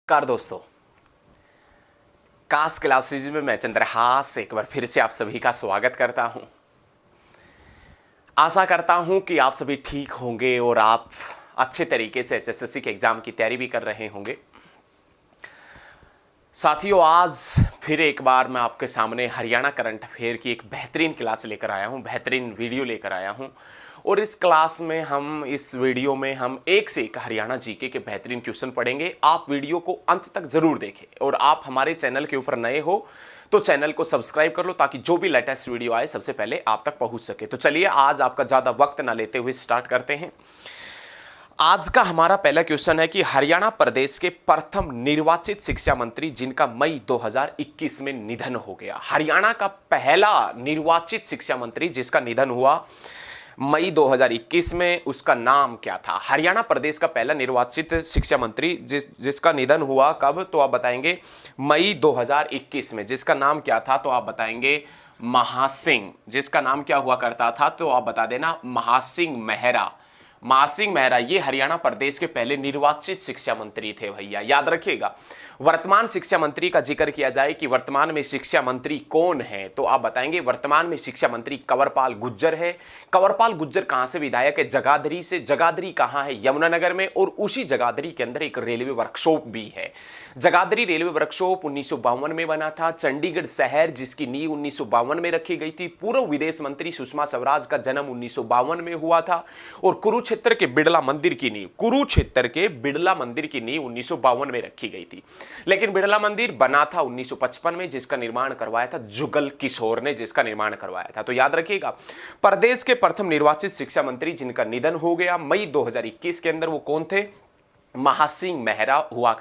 नमस्कार दोस्तों, कास क्लासेज में मैं चंद्रहास एक बार फिर से आप सभी का स्वागत करता हूं। आशा करता हूं कि आप सभी ठीक होंगे और आप अच्छे तरीके से एचएसएससी के एग्जाम की तैयारी भी कर रहे होंगे। साथियों, आज फिर एक बार मैं आपके सामने हरियाणा करंट अफेयर की एक बेहतरीन क्लास लेकर आया हूं, बेहतरीन वीडियो लेकर आया हूं। और इस क्लास में इस वीडियो में हम एक से एक हरियाणा जीके के बेहतरीन क्वेश्चन पढ़ेंगे। आप वीडियो को अंत तक जरूर देखें और आप हमारे चैनल के ऊपर नए हो तो चैनल को सब्सक्राइब कर लो ताकि जो भी लेटेस्ट वीडियो आए सबसे पहले आप तक पहुंच सके। तो चलिए, आज आपका ज्यादा वक्त ना लेते हुए स्टार्ट करते हैं। आज का हमारा पहला क्वेश्चन है कि हरियाणा प्रदेश के प्रथम निर्वाचित शिक्षा मंत्री जिनका मई 2021 में निधन हो गया। हरियाणा का पहला निर्वाचित शिक्षा मंत्री जिसका निधन हुआ मई 2021 में, उसका नाम क्या था? हरियाणा प्रदेश का पहला निर्वाचित शिक्षा मंत्री जिसका निधन हुआ कब, तो आप बताएंगे मई 2021 में। जिसका नाम क्या था तो आप बताएंगे महासिंह। जिसका नाम क्या हुआ करता था तो आप बता देना महासिंह मेहरा। महासिंह मेहरा ये हरियाणा प्रदेश के पहले निर्वाचित शिक्षा मंत्री थे। भैया याद रखिएगा, वर्तमान शिक्षा मंत्री का जिक्र किया जाए कि वर्तमान में शिक्षा मंत्री कौन है तो आप बताएंगे वर्तमान में शिक्षा मंत्री कंवरपाल गुर्जर है। कंवरपाल गुर्जर कहां से विधायक है? जगाधरी से। जगाधरी कहां है? यमुनानगर में। और उसी जगाधरी के अंदर एक रेलवे वर्कशॉप भी है। जगाधरी रेलवे वर्कशॉप 1952 में बना था। चंडीगढ़ शहर जिसकी नींव 1952 में रखी गई थी। पूर्व विदेश मंत्री सुषमा स्वराज का जन्म 1952 में हुआ था। और कुरुक्षेत्र के बिड़ला मंदिर की नींव 1952 में रखी गई थी। लेकिन बिड़ला मंदिर बना था 1955 में, जिसका निर्माण करवाया था जुगल किशोर ने, जिसका निर्माण करवाया था। तो याद रखिएगा, प्रदेश के प्रथम निर्वाचित शिक्षा मंत्री जिनका निधन हो गया मई 2021 के अंदर, वो कौन थे? महासिंह मेहरा हुआ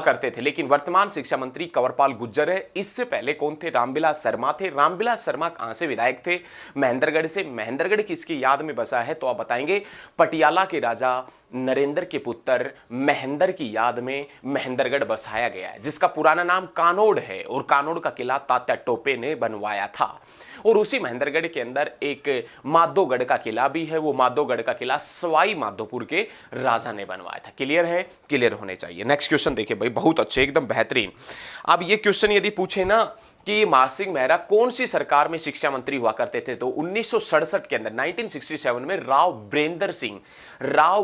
करते थे। लेकिन वर्तमान शिक्षा मंत्री कंवरपाल गुर्जर है। इससे पहले कौन थे? रामविलास शर्मा थे। रामविलास शर्मा कहां से विधायक थे? महेंद्रगढ़ से। महेंद्रगढ़ किसकी याद में बसा है तो आप बताएंगे पटियाला के राजा नरेंद्र के पुत्र महेंद्र की याद में महेंद्रगढ़ बसाया गया है, जिसका पुराना नाम कानोड़ है। और कानोड़ का किला तात्या टोपे ने बनवाया था। और उसी महेंद्रगढ़ के अंदर एक माधोगढ़ का किला भी है। वो माधोगढ़ का किला सवाई माधोपुर के राजा ने बनवाया था। क्लियर है? क्लियर होने चाहिए। नेक्स्ट क्वेश्चन देखिए भाई, बहुत अच्छे, एकदम बेहतरीन। अब ये क्वेश्चन यदि पूछे ना कि महासिंह मेहरा कौन सी सरकार में शिक्षा मंत्री हुआ करते थे तो 1967 के अंदर 1967 में राव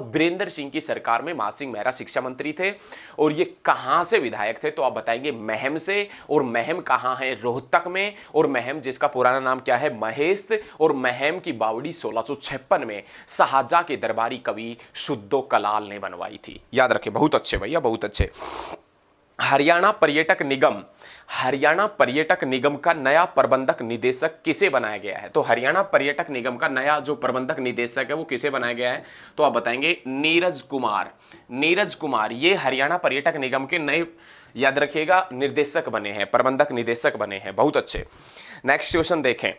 बीरेंद्र सिंह की सरकार में महासिंह मेहरा शिक्षा मंत्री थे। और ये कहां से विधायक थे तो आप बताएंगे महम से। और महम कहां है? रोहतक में। और महम जिसका पुराना नाम क्या है? महेश। और महम की बावड़ी 1656 में शाहजहां के दरबारी कवि शुद्धो कलाल ने बनवाई थी। याद रखें, बहुत अच्छे भैया, बहुत अच्छे। हरियाणा पर्यटक निगम का नया प्रबंधक निदेशक किसे बनाया गया है? तो हरियाणा पर्यटक निगम का नया जो प्रबंधक निदेशक है वो किसे बनाया गया है तो आप बताएंगे नीरज कुमार। ये हरियाणा पर्यटक निगम के नए, याद रखिएगा, निर्देशक बने हैं, प्रबंधक निदेशक बने हैं। बहुत अच्छे। नेक्स्ट क्वेश्चन देखें,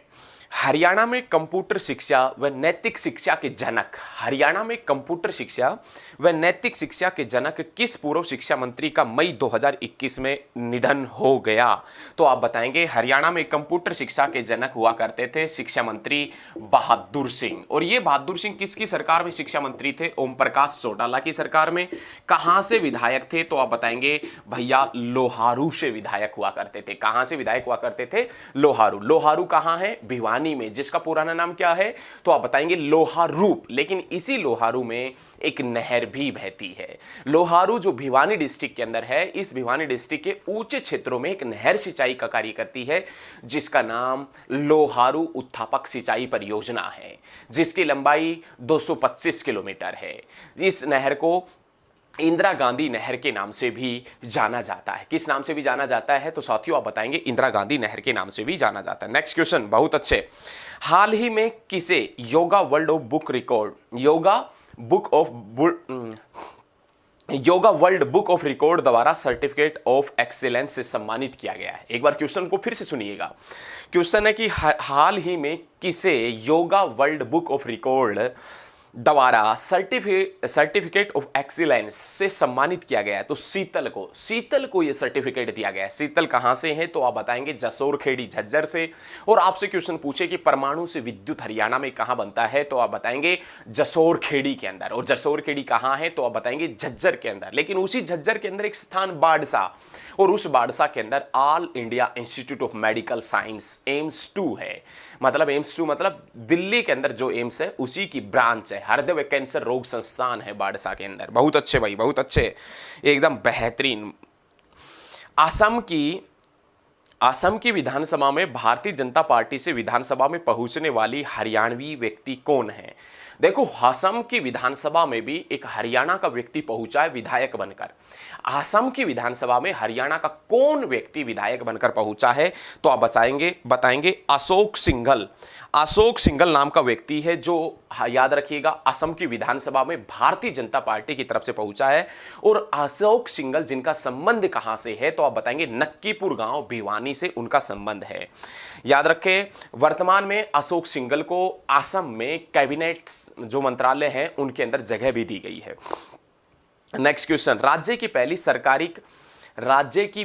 हरियाणा में कंप्यूटर शिक्षा व नैतिक शिक्षा के जनक, हरियाणा में कंप्यूटर शिक्षा व नैतिक शिक्षा के जनक किस पूर्व शिक्षा मंत्री का मई 2021 में निधन हो गया तो आप बताएंगे हरियाणा में कंप्यूटर शिक्षा के जनक हुआ करते थे शिक्षा मंत्री बहादुर सिंह। और ये बहादुर सिंह किसकी सरकार में शिक्षा मंत्री थे? ओम प्रकाश चौटाला की सरकार में। कहां से विधायक थे तो आप बताएंगे भैया लोहारू से विधायक हुआ करते थे। कहां से विधायक हुआ करते थे? लोहारू कहां है? भिवानी में, जिसका पुराना नाम क्या है तो आप बताएंगे लोहारू। लेकिन इसी लोहारू में एक नहर भी बहती है। लोहारू जो भिवानी डिस्ट्रिक्ट के अंदर है, इस भिवानी डिस्ट्रिक्ट के ऊंचे क्षेत्रों में एक नहर सिंचाई का कार्य करती है जिसका नाम लोहारू उत्थापक सिंचाई परियोजना है, जिसकी लंबाई 225 किलोमीटर है। इस नहर को इंदिरा गांधी नहर के नाम से भी जाना जाता है। किस नाम से भी जाना जाता है तो साथियों आप बताएंगे इंदिरा गांधी नहर के नाम से भी जाना जाता है। नेक्स्ट क्वेश्चन, बहुत अच्छे। हाल ही में किसे yoga world book of record द्वारा सर्टिफिकेट ऑफ एक्सीलेंस से सम्मानित किया गया है? एक बार क्वेश्चन को फिर से सुनिएगा। क्वेश्चन है कि हाल ही में किसे yoga world book of record द्वारा सर्टिफिकेट ऑफ एक्सीलेंस से सम्मानित किया गया है। तो शीतल को यह सर्टिफिकेट दिया गया है। शीतल कहां से है तो आप बताएंगे जसोर खेड़ी झज्जर से। और आपसे क्वेश्चन पूछे कि परमाणु से विद्युत हरियाणा में कहां बनता है तो आप बताएंगे जसोर खेड़ी के अंदर। और जसोर खेड़ी कहां है तो आप बताएंगे झज्जर के अंदर। लेकिन उसी झज्जर के अंदर एक स्थान बाड़सा, और उस बाड़सा के अंदर all India institute of medical science AIIMS 2 है। मतलब एम्स 2 मतलब दिल्ली के अंदर जो एम्स है उसी की ब्रांच है। हृदय व कैंसर रोग संस्थान है बाड़सा के अंदर। बहुत अच्छे भाई, बहुत अच्छे, एकदम बेहतरीन। असम की विधानसभा में भारतीय जनता पार्टी से विधानसभा में पहुंचने वाली हरियाणवी व्यक्ति कौन है? देखो, असम की विधानसभा में भी एक हरियाणा का व्यक्ति पहुंचा है विधायक बनकर। असम की विधानसभा में हरियाणा का कौन व्यक्ति विधायक बनकर पहुंचा है तो आप बताएंगे अशोक सिंघल। अशोक सिंघल नाम का व्यक्ति है जो, याद रखिएगा, असम की विधानसभा में भारतीय जनता पार्टी की तरफ से पहुंचा है। और अशोक सिंघल जिनका संबंध कहां से है तो आप बताएंगे नक्कीपुर गांव भिवानी से उनका संबंध है। याद रखें, वर्तमान में अशोक सिंघल को असम में कैबिनेट जो मंत्रालय है उनके अंदर जगह भी दी गई है। नेक्स्ट क्वेश्चन, राज्य की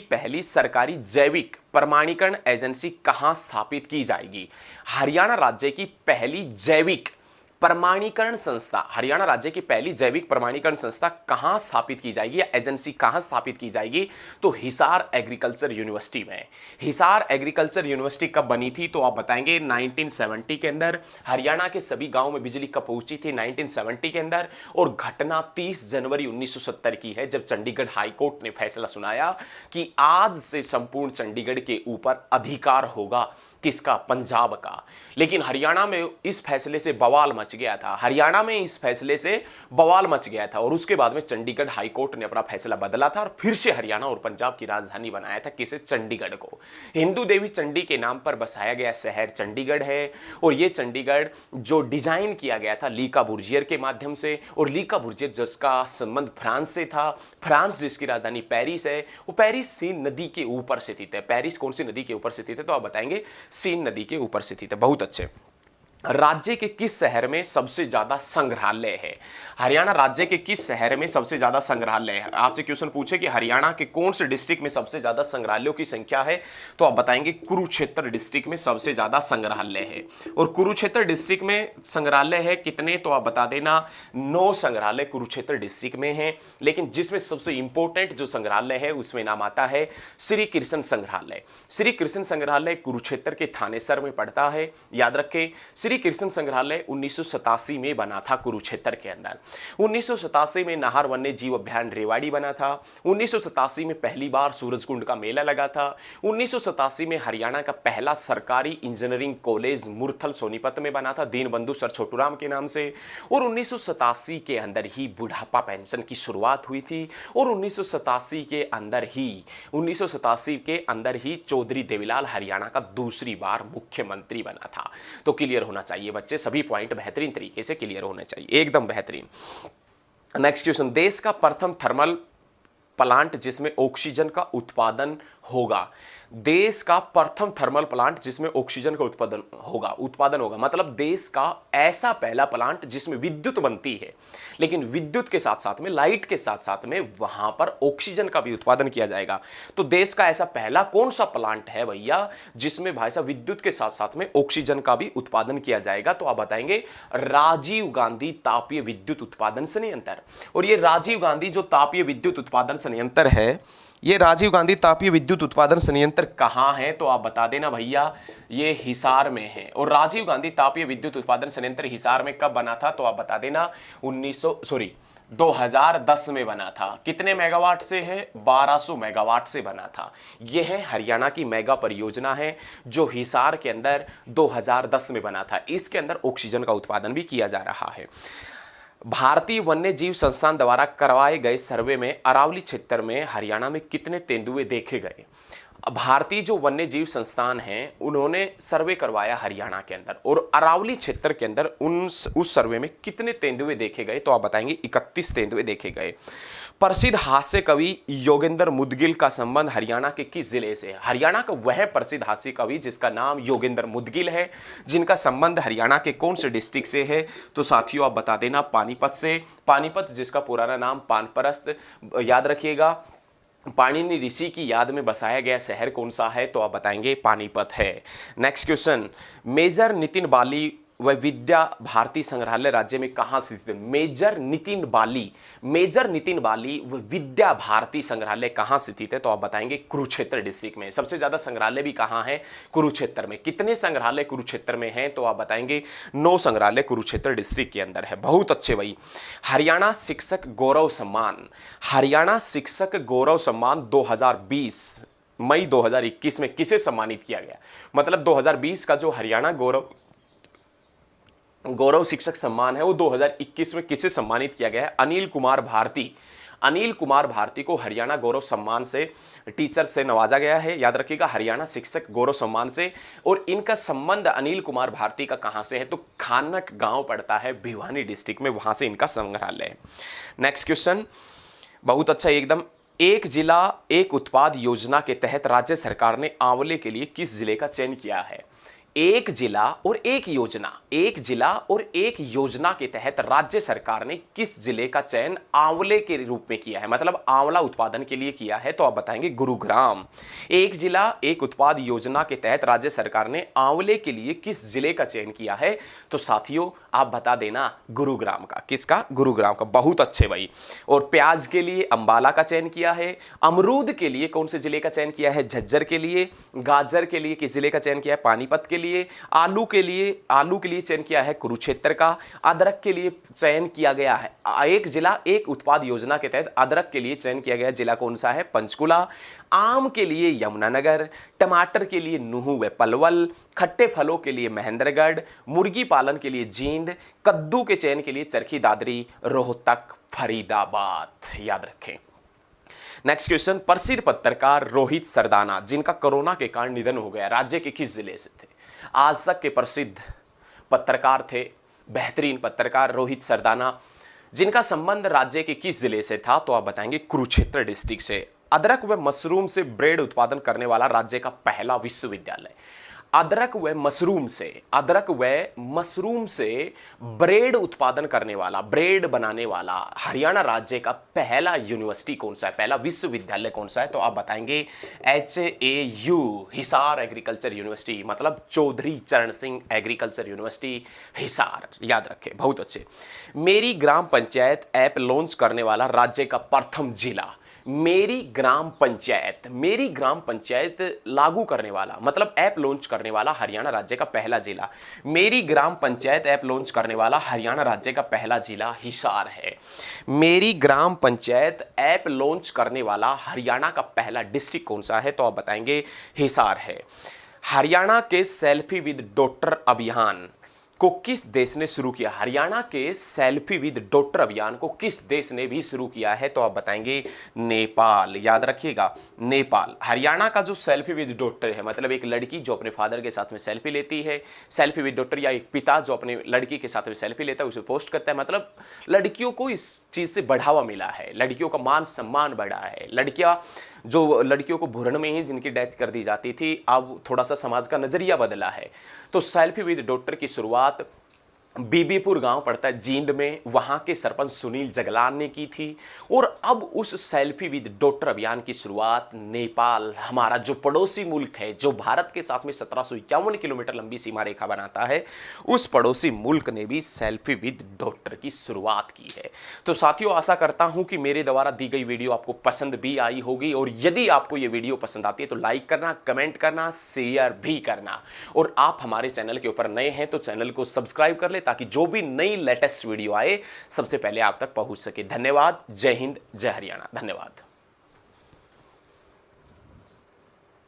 पहली सरकारी जैविक प्रमाणीकरण एजेंसी कहां स्थापित की जाएगी? हरियाणा राज्य की पहली जैविक प्रमाणीकरण संस्था कहां स्थापित की जाएगी या एजेंसी कहां स्थापित की जाएगी? तो हिसार एग्रीकल्चर यूनिवर्सिटी में। हिसार एग्रीकल्चर यूनिवर्सिटी कब बनी थी तो आप बताएंगे 1970 के अंदर। हरियाणा के सभी गांव में बिजली कब पहुंची थी? 1970 के अंदर। और घटना 30 जनवरी 1970 की है, जब चंडीगढ़ हाईकोर्ट ने फैसला सुनाया कि आज से संपूर्ण चंडीगढ़ के ऊपर अधिकार होगा किसका? पंजाब का। लेकिन हरियाणा में इस फैसले से बवाल मच गया था। और उसके बाद में चंडीगढ़ हाईकोर्ट ने अपना फैसला बदला था और फिर से हरियाणा और पंजाब की राजधानी बनाया था। किसे? चंडीगढ़ को। हिंदू देवी चंडी के नाम पर बसाया गया शहर चंडीगढ़ है। और यह चंडीगढ़ जो डिजाइन किया गया था लीका बुर्जियर के माध्यम से, और लीका बुर्जियर जिसका संबंध फ्रांस से था, फ्रांस जिसकी राजधानी पेरिस है, वो पेरिस सीन नदी के ऊपर स्थित है। पेरिस कौन सी नदी के ऊपर स्थित है तो आप बताएंगे सीन नदी के ऊपर स्थित है। बहुत अच्छे। राज्य के किस शहर में सबसे ज्यादा संग्रहालय है? हरियाणा राज्य के किस शहर में सबसे ज्यादा संग्रहालय है? आपसे क्वेश्चन पूछे कि हरियाणा के कौन से डिस्ट्रिक्ट में सबसे ज्यादा संग्रहालयों की संख्या है तो आप बताएंगे कुरुक्षेत्र डिस्ट्रिक्ट में सबसे ज्यादा संग्रहालय है। और कुरुक्षेत्र डिस्ट्रिक्ट में संग्रहालय है कितने तो आप बता देना, 9 संग्रहालय कुरुक्षेत्र डिस्ट्रिक्ट में है। लेकिन जिसमें सबसे इंपॉर्टेंट जो संग्रहालय है उसमें नाम आता है श्री कृष्ण संग्रहालय। श्री कृष्ण संग्रहालय कुरुक्षेत्र के थानेसर में पड़ता है। याद रखें, श्री कृष्ण संग्रहालय 1987 में बना था कुरुक्षेत्र के अंदर। 1987 में नाहर वन्य जीव अभ्यारण्य रेवाड़ी बना था। 1987 में पहली बार सूरजकुंड का मेला लगा था। 1987 में हरियाणा का पहला सरकारी इंजीनियरिंग कॉलेज मुरथल सोनीपत में बना था दीनबंधु सर छोटूराम के नाम से। और 1987 के अंदर ही बुढ़ापा पेंशन की शुरुआत हुई थी। और 1987 के अंदर ही चौधरी देवीलाल हरियाणा का दूसरी बार मुख्यमंत्री बना था। तो क्लियर होना चाहिए बच्चे, सभी पॉइंट बेहतरीन तरीके से क्लियर होने चाहिए, एकदम बेहतरीन। नेक्स्ट क्वेश्चन, देश का प्रथम थर्मल प्लांट जिसमें ऑक्सीजन का उत्पादन होगा। देश का प्रथम थर्मल प्लांट जिसमें ऑक्सीजन का उत्पादन होगा मतलब देश का ऐसा पहला प्लांट जिसमें विद्युत बनती है, लेकिन विद्युत के साथ साथ में, लाइट के साथ साथ में वहां पर ऑक्सीजन का भी उत्पादन किया जाएगा। तो देश का ऐसा पहला कौन सा प्लांट है भैया जिसमें भाई साहब विद्युत के साथ साथ में ऑक्सीजन का भी उत्पादन किया जाएगा? तो आप बताएंगे राजीव गांधी तापीय विद्युत उत्पादन संयंत्र। और ये राजीव गांधी जो तापीय विद्युत उत्पादन संयंत्र है, ये राजीव गांधी तापीय विद्युत उत्पादन संयंत्र कहां है तो आप बता देना भैया, ये हिसार में है। और राजीव गांधी तापीय विद्युत उत्पादन संयंत्र हिसार में कब बना था तो आप बता देना 2010 में बना था। कितने मेगावाट से है? 1200 मेगावाट से बना था। यह है हरियाणा की मेगा परियोजना है जो हिसार के अंदर 2010 में बना था। इसके अंदर ऑक्सीजन का उत्पादन भी किया जा रहा है। भारतीय वन्य जीव संस्थान द्वारा करवाए गए सर्वे में अरावली क्षेत्र में हरियाणा में कितने तेंदुए देखे गए? भारतीय जो वन्य जीव संस्थान है उन्होंने सर्वे करवाया हरियाणा के अंदर, और अरावली क्षेत्र के अंदर उस सर्वे में कितने तेंदुए देखे गए, तो आप बताएंगे 31 तेंदुए देखे गए। प्रसिद्ध हास्य कवि योगेंद्र मुदगिल का संबंध हरियाणा के किस जिले से है? हरियाणा का वह प्रसिद्ध हास्य कवि जिसका नाम योगेंद्र मुदगिल है, जिनका संबंध हरियाणा के कौन से डिस्ट्रिक्ट से है, तो साथियों आप बता देना पानीपत से। पानीपत जिसका पुराना नाम पानपरस्त, याद रखिएगा। पाणिनि ऋषि की याद में बसाया गया शहर कौन सा है, तो आप बताएंगे पानीपत है। नेक्स्ट क्वेश्चन, मेजर नितिन बाली व विद्या भारती संग्रहालय राज्य में कहां स्थित है? मेजर नितिन बाली व विद्या भारती संग्रहालय कहां स्थित है, तो आप बताएंगे कुरुक्षेत्र डिस्ट्रिक्ट में। सबसे ज्यादा संग्रहालय भी कहां है? कुरुक्षेत्र में। कितने संग्रहालय कुरुक्षेत्र में हैं, तो आप बताएंगे 9 संग्रहालय कुरुक्षेत्र डिस्ट्रिक्ट के अंदर है। बहुत अच्छे भाई। हरियाणा शिक्षक गौरव सम्मान, हरियाणा शिक्षक गौरव सम्मान 2020 मई 2021 में किसे सम्मानित किया गया? मतलब 2020 का जो हरियाणा गौरव शिक्षक सम्मान है वो 2021 में किसे सम्मानित किया गया है? अनिल कुमार भारती को हरियाणा गौरव सम्मान से टीचर से नवाजा गया है। याद रखिएगा, हरियाणा शिक्षक गौरव सम्मान से। और इनका संबंध अनिल कुमार भारती का कहां से है, तो खानक गांव पड़ता है भिवानी डिस्ट्रिक्ट में, वहां से इनका संग्रहालय है। नेक्स्ट क्वेश्चन बहुत अच्छा एकदम। एक जिला एक उत्पाद योजना के तहत राज्य सरकार ने आंवले के लिए किस जिले का चयन किया है? एक जिला और एक योजना के तहत राज्य सरकार ने किस जिले का चयन आंवले के रूप में किया है, मतलब आंवला उत्पादन के लिए किया है, तो आप बताएंगे गुरुग्राम। एक जिला एक उत्पाद योजना के तहत राज्य सरकार ने आंवले के लिए किस जिले का चयन किया है, तो साथियों आप बता देना गुरुग्राम का। किसका? गुरुग्राम का। बहुत अच्छे भाई। और प्याज के लिए अंबाला का चयन किया है। अमरूद के लिए कौन से जिले का चयन किया है? झज्जर के लिए। गाजर के लिए किस जिले का चयन किया है? पानीपत के लिए। आलू के लिए चयन किया है कुरुक्षेत्र का। अदरक के लिए चयन किया गया है, एक जिला एक उत्पाद योजना के तहत अदरक के लिए चयन किया गया जिला कौन सा है? पंचकुला। आम के लिए यमुनानगर। टमाटर के लिए नूह व पलवल। खट्टे फलों के लिए महेंद्रगढ़। मुर्गी पालन के लिए जींद। कद्दू के चयन के लिए चरखी दादरी, रोहतक, फरीदाबाद। याद रखें। नेक्स्ट क्वेश्चन, प्रसिद्ध पत्रकार रोहित सरदाना जिनका कोरोना के कारण निधन हो गया, राज्य के किस जिले से थे? आज तक के प्रसिद्ध पत्रकार थे, बेहतरीन पत्रकार रोहित सरदाना, जिनका संबंध राज्य के किस जिले से था, तो आप बताएंगे कुरुक्षेत्र डिस्ट्रिक्ट से। अदरक व मशरूम से ब्रेड उत्पादन करने वाला राज्य का पहला विश्वविद्यालय। अदरक व मशरूम से ब्रेड उत्पादन करने वाला, ब्रेड बनाने वाला हरियाणा राज्य का पहला यूनिवर्सिटी कौन सा है, पहला विश्वविद्यालय कौन सा है, तो आप बताएंगे HAU, हिसार एग्रीकल्चर यूनिवर्सिटी, मतलब चौधरी चरण सिंह एग्रीकल्चर यूनिवर्सिटी हिसार। याद रखें। बहुत अच्छे। मेरी ग्राम पंचायत ऐप लॉन्च करने वाला राज्य का प्रथम जिला। मेरी ग्राम पंचायत लागू करने वाला, मतलब ऐप लॉन्च करने वाला हरियाणा राज्य का पहला जिला। मेरी ग्राम पंचायत ऐप लॉन्च करने वाला हरियाणा राज्य का पहला जिला हिसार है। मेरी ग्राम पंचायत ऐप लॉन्च करने वाला हरियाणा का पहला डिस्ट्रिक्ट कौन सा है, तो आप बताएंगे हिसार है। हरियाणा के सेल्फी विद डॉटर अभियान को किस देश ने शुरू किया? हरियाणा के सेल्फी विद डॉटर अभियान को किस देश ने भी शुरू किया है, तो आप बताएंगे नेपाल। याद रखिएगा, नेपाल। हरियाणा का जो सेल्फी विद डॉटर है, मतलब एक लड़की जो अपने फादर के साथ में सेल्फी लेती है, सेल्फी विद डॉटर, या एक पिता जो अपने लड़की के साथ में सेल्फी लेता है उसे पोस्ट करता है, मतलब लड़कियों को इस चीज से बढ़ावा मिला है, लड़कियों का मान सम्मान बढ़ा है। लड़कियों को भ्रूण में ही जिनकी डेथ कर दी जाती थी, अब थोड़ा सा समाज का नजरिया बदला है। तो सेल्फी विद डॉटर की शुरुआत बीबीपुर गांव पड़ता है जींद में, वहां के सरपंच सुनील जगलान ने की थी। और अब उस सेल्फी विद डॉटर अभियान की शुरुआत नेपाल, हमारा जो पड़ोसी मुल्क है, जो भारत के साथ में 1751 किलोमीटर लंबी सीमा रेखा बनाता है, उस पड़ोसी मुल्क ने भी सेल्फी विद डॉटर की शुरुआत की है। तो साथियों, आशा करता हूं कि मेरे द्वारा दी गई वीडियो आपको पसंद भी आई होगी, और यदि आपको यह वीडियो पसंद आती है तो लाइक करना, कमेंट करना, शेयर भी करना। और आप हमारे चैनल के ऊपर नए हैं तो चैनल को सब्सक्राइब कर ले, ताकि जो भी नई लेटेस्ट वीडियो आए सबसे पहले आप तक पहुंच सके। धन्यवाद। जय हिंद, जय हरियाणा। धन्यवाद।